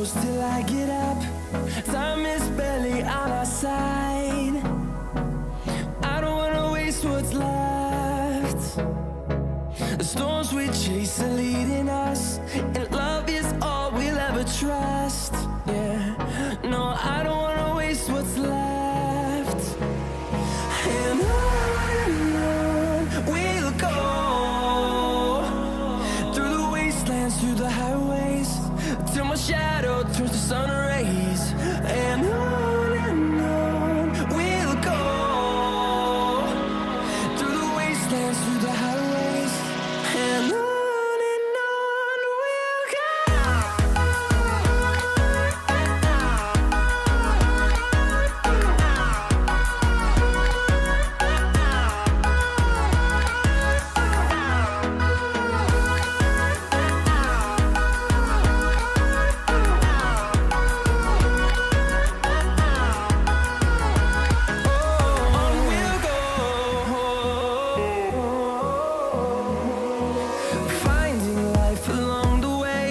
close till I get up. Time is barely on our side. I don't wanna waste what's left. The storms we chase are leading us, and love is all we'll ever trust. Yeah, no, I don't wanna waste what's left. And on we'll go, through the wastelands, through the highways, till my shadow turns to sun rays. And on we'll go, through the wastelands, through the highways, and on we'll go. Finding life along the way,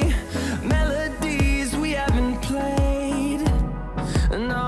melodies we haven't played. No,